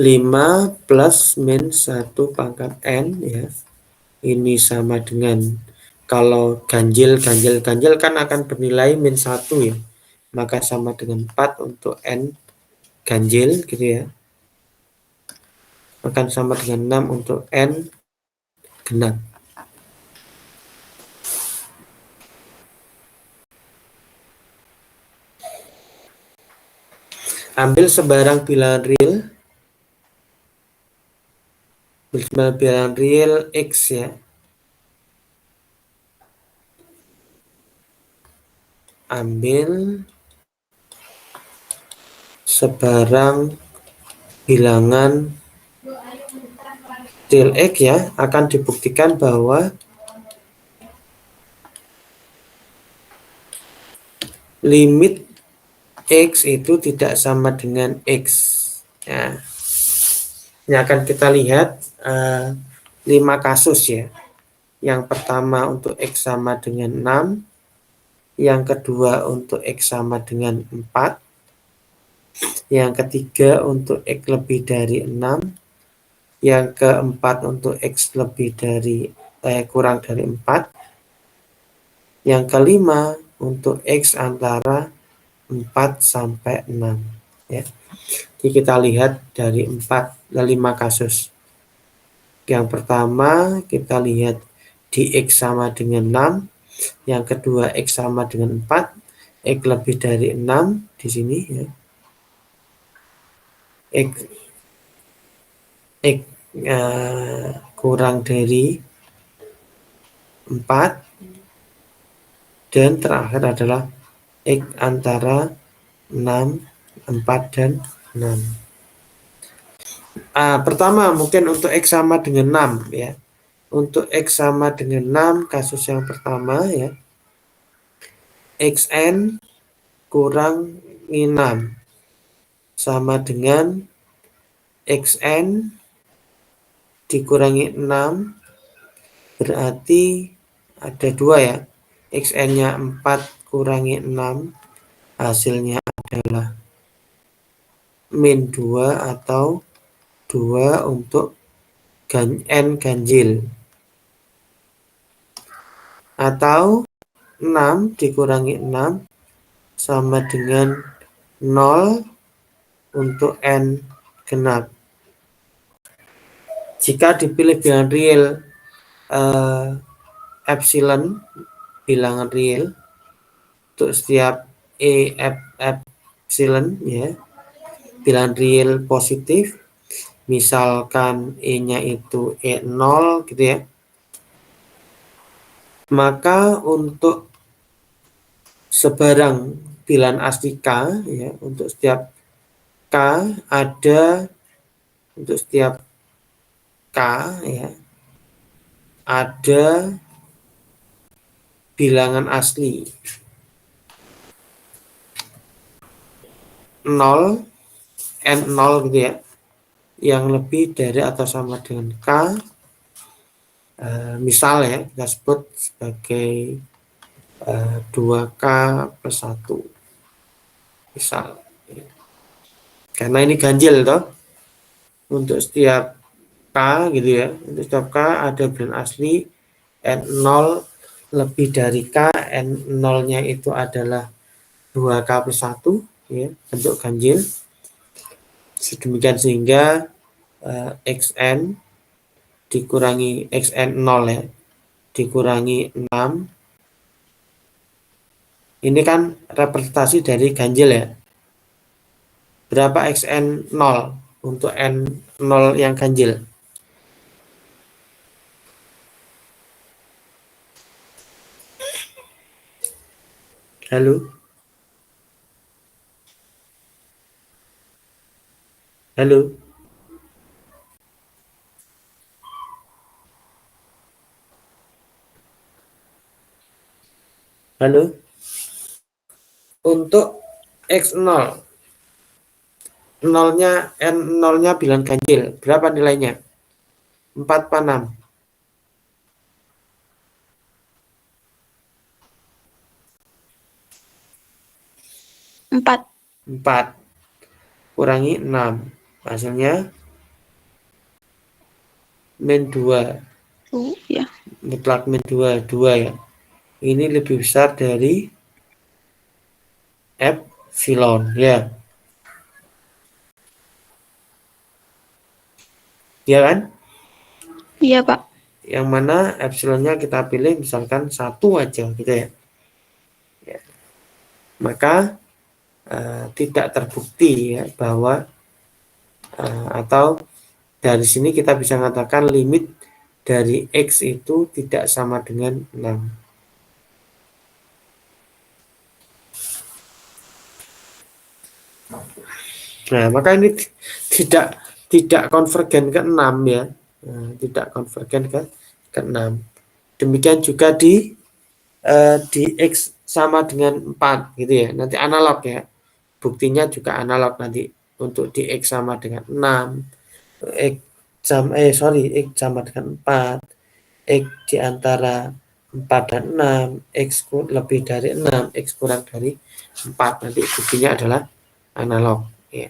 5 plus min 1 pangkat N ya. Ini sama dengan, kalau ganjil kan akan bernilai min 1 ya. Maka sama dengan 4 untuk N ganjil gitu ya. Akan sama dengan 6 untuk N genap. Ambil sebarang bilangan real. Bilangan real X ya. Ambil sebarang bilangan real X ya, akan dibuktikan bahwa limit X itu tidak sama dengan X ya. Ini akan kita lihat 5 kasus ya. Yang pertama untuk X sama dengan 6, yang kedua untuk X sama dengan 4, yang ketiga untuk X lebih dari 6, yang keempat untuk X lebih dari kurang dari 4, yang kelima untuk X antara 4 sampai 6 ya. Jadi kita lihat dari 5 kasus. Yang pertama kita lihat di X sama dengan 6, yang kedua X sama dengan 4, X lebih dari 6 di sini ya. X kurang dari 4, dan terakhir adalah X antara 6, 4, dan 6. Pertama mungkin untuk X sama dengan 6 ya. Untuk X sama dengan 6, kasus yang pertama ya. Xn kurang 6 sama dengan Xn dikurangi 6, berarti ada 2 ya. Xn-nya 4 kurangi 6, hasilnya adalah min 2 atau 2 untuk N ganjil. Atau 6 dikurangi 6 sama dengan 0 untuk N genap. Jika dipilih bilangan real epsilon, bilangan real untuk setiap epsilon ya, bilangan real positif, misalkan E-nya itu E0 gitu ya, maka untuk sebarang bilangan asli K ya, untuk setiap K ada, untuk setiap K ya, ada bilangan asli 0, N0 gitu ya, yang lebih dari atau sama dengan K. Misal ya, kita sebut sebagai 2K plus 1 misal ya. Karena ini ganjil toh, untuk setiap K gitu ya, untuk setiap K ada bilangan asli N0 lebih dari K, N0 nya itu adalah 2K plus 1 ya, bentuk ganjil. Sedemikian sehingga Xn dikurangi Xn0 ya, dikurangi 6, ini kan representasi dari ganjil ya. Berapa Xn0 untuk N0 yang ganjil? Halo? Halo? Halo? Untuk X0, 0-nya, N0-nya bilangan ganjil, berapa nilainya? 4 apa 6? 4. 4 kurangi 6, hasilnya min 2. Ya. Mutlak min 2 ya. Ini lebih besar dari epsilon ya. Ya kan? Iya, Pak. Yang mana epsilonnya kita pilih misalkan 1 aja gitu ya. Maka tidak terbukti ya bahwa atau dari sini kita bisa mengatakan limit dari X itu tidak sama dengan 6. Nah, maka ini tidak konvergen ke 6 ya. Tidak konvergen ke 6. Demikian juga di X sama dengan 4 gitu ya. Nanti analog ya. Buktinya juga analog nanti untuk di X sama dengan 6. X sama dengan 4. X di antara 4 dan 6, X lebih dari 6, X kurang dari 4. Nanti buktinya adalah analog ya.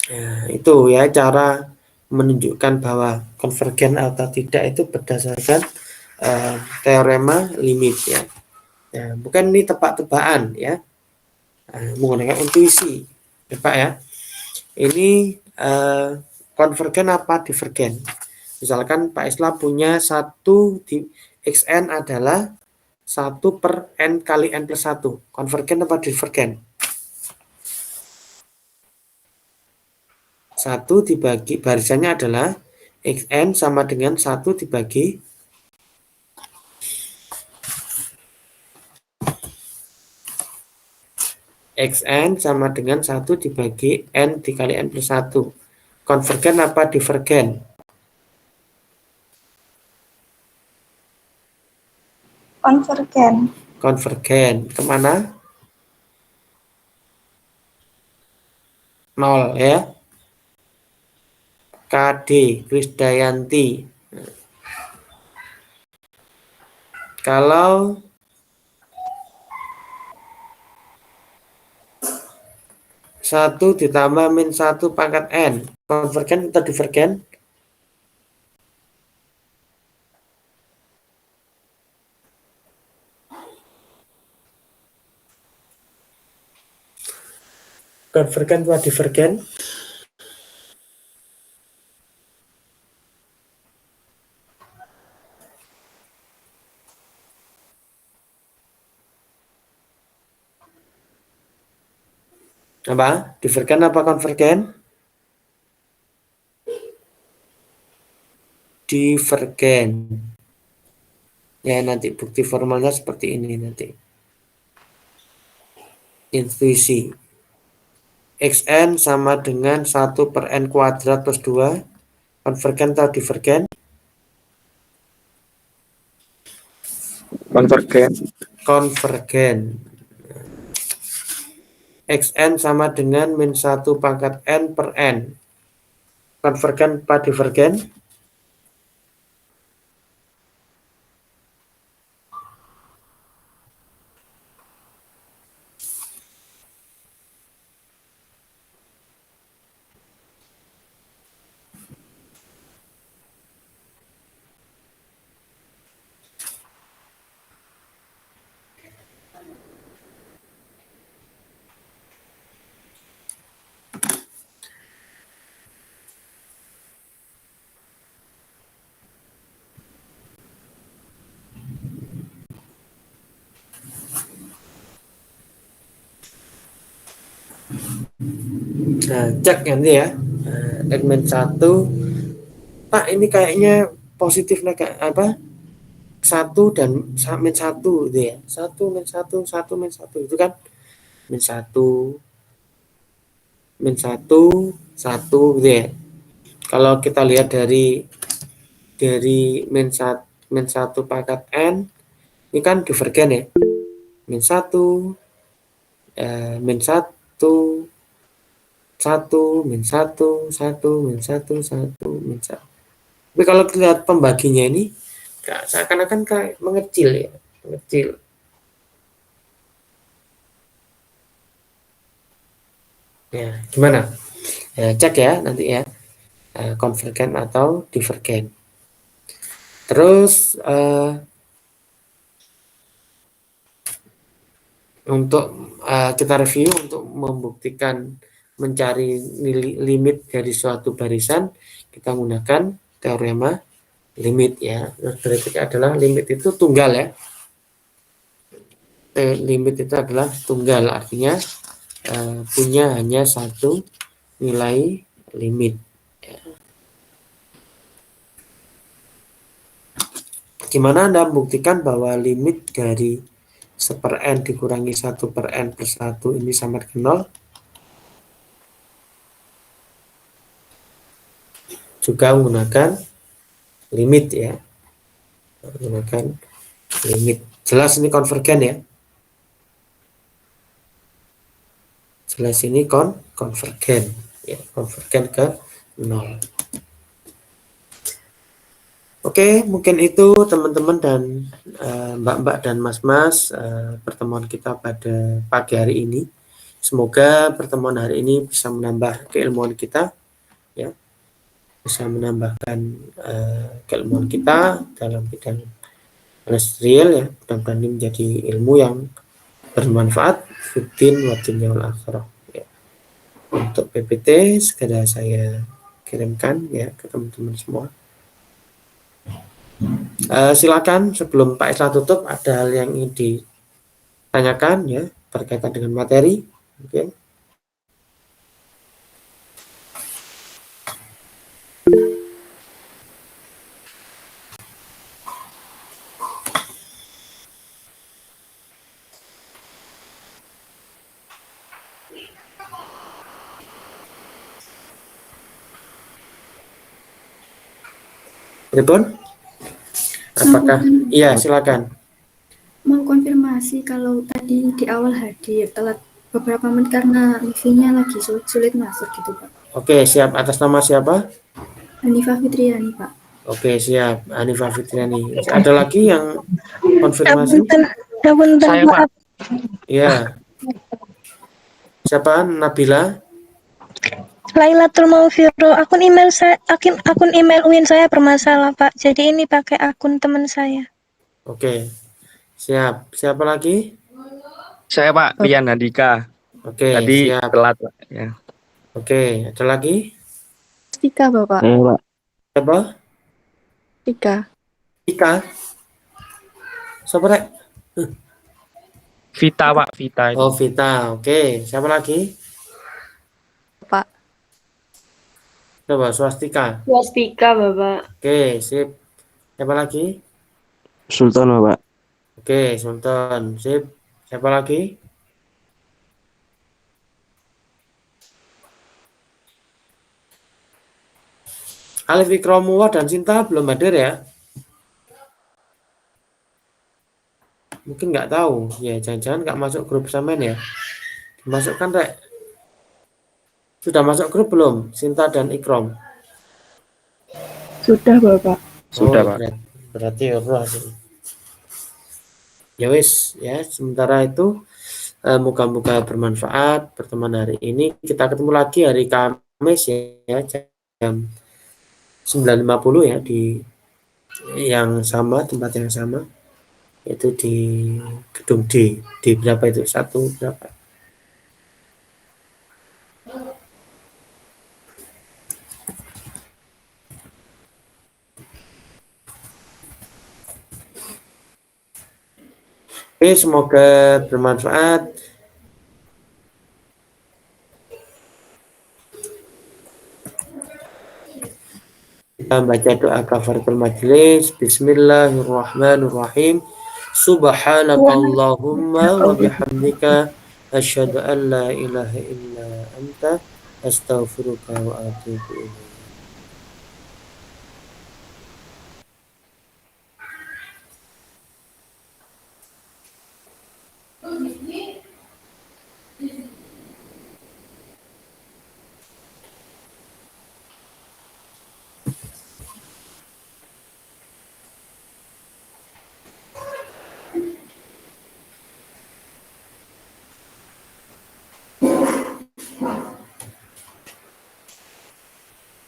Nah, itu ya cara menunjukkan bahwa konvergen atau tidak itu berdasarkan teorema limit ya. Nah, bukan ini tebak-tebakan ya. Menggunakan intuisi. Tebak ya. Ini konvergen apa divergen? Misalkan Pak Islam punya 1 di xn adalah 1 per n kali n plus 1. Konvergen apa divergen? 1 dibagi, barisannya adalah xn sama dengan 1 dibagi xn sama dengan 1 dibagi n dikali n plus 1. Konvergen apa divergen? Konvergen. Konvergen. Kemana? 0 ya. KD, Krisdayanti. Kalau 1 ditambah min 1 pangkat n, konvergen atau divergen? Konvergen atau divergen? Apa? Divergen apa konvergen? Divergen. Ya, nanti bukti formalnya seperti ini nanti. Intuisi. Xn sama dengan 1 per n kuadrat plus 2. Konvergen atau divergen? Konvergen. Konvergen. Xn sama dengan min 1 pangkat n per n. Konvergen apa divergen? Nah, cek nanti ya. Segmen 1. Pak, ini kayaknya positif apa? 1 dan min 1 gitu ya. 1 min 1, 1 min 1 itu kan min 1 min 1 1 gitu ya. Kalau kita lihat dari min 1 pangkat n ini kan divergen ya. Min 1 min 1 1 min 1 1 min 1 1 min 1. Tapi kalau kita lihat pembaginya ini seakan-akan kayak mengecil ya, mengecil. Ya, gimana? Ya, cek ya nanti ya. konvergen atau divergen. Terus untuk kita review untuk membuktikan mencari limit dari suatu barisan, kita menggunakan teorema limit ya. Berikutnya adalah limit itu tunggal ya. Limit itu adalah tunggal, artinya punya hanya satu nilai limit. Gimana Anda membuktikan bahwa limit dari 1/n dikurangi 1/n plus 1 ini sama dengan 0? Juga menggunakan limit ya. Menggunakan limit. Jelas ini konvergen ya. Jelas ini konvergen ya, konvergen ke 0. Oke, mungkin itu teman-teman dan mbak-mbak dan mas-mas pertemuan kita pada pagi hari ini. Semoga pertemuan hari ini bisa menambah keilmuan kita ya. Bisa menambahkan keilmuan kita dalam bidang industrial ya. Mudah-mudahan ini menjadi ilmu yang bermanfaat fiddin wa dunya wal akhirah ya. Untuk PPT segera saya kirimkan ya ke teman-teman semua. Silakan sebelum Pak Isla tutup, ada hal yang ingin ditanyakan ya berkaitan dengan materi. Oke. Pripun? Apakah? Iya, silakan. Mau konfirmasi kalau tadi di awal hadir telat beberapa menit karena wifi-nya lagi sulit masuk gitu Pak. Oke, siap. Atas nama siapa? Hanifah Fitriani Pak. Oke, siap. Hanifah Fitriani. Ada lagi yang konfirmasi? Saya Pak. Iya. Siapa? Nabila? Lailatul Maufiro, akun email UIN saya bermasalah Pak. Jadi ini pakai akun teman saya. Oke. Siap. Siapa lagi? Saya Pak Rian Handika. Oke, Tadi siap. telat Pak ya. Oke, ada lagi? Tika Bapak. Pak. Siapa? Tika. Ika? Siapa rek? Vita Pak, Vita itu. Oh, Vita. Oke, siapa lagi? Pak. Coba swastika. Swastika, Bapak. Oke, sip. Siapa lagi? Sultan Pak. Oke, Sultan. Sip. Siapa lagi? Alif Ikromuwa dan Cinta belum hadir ya? Mungkin nggak tahu. Ya, jangan-jangan nggak masuk grup Samen ya? Dimasukkan, Rek. Sudah masuk grup belum? Cinta dan Ikrom? Sudah Bapak. Sudah, Pak. Berarti roh sih. Ya wis, ya. Sementara itu moga-moga bermanfaat pertemuan hari ini. Kita ketemu lagi hari Kamis ya, jam 9.50 ya di yang sama, tempat yang sama, yaitu di gedung D. D berapa itu? 1 berapa? Oke, semoga bermanfaat. Kita baca doa kafaratul majelis. Bismillahirrahmanirrahim. Subhanakallahumma wa bihamdika asyhadu an la ilaha illa anta astaghfiruka wa atubu ilaik.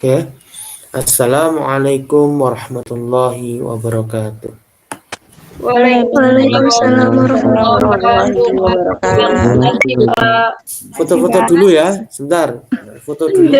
Oke. Assalamualaikum warahmatullahi wabarakatuh. Waalaikumsalam warahmatullahi wabarakatuh. Foto-foto dulu ya, sebentar. Foto dulu.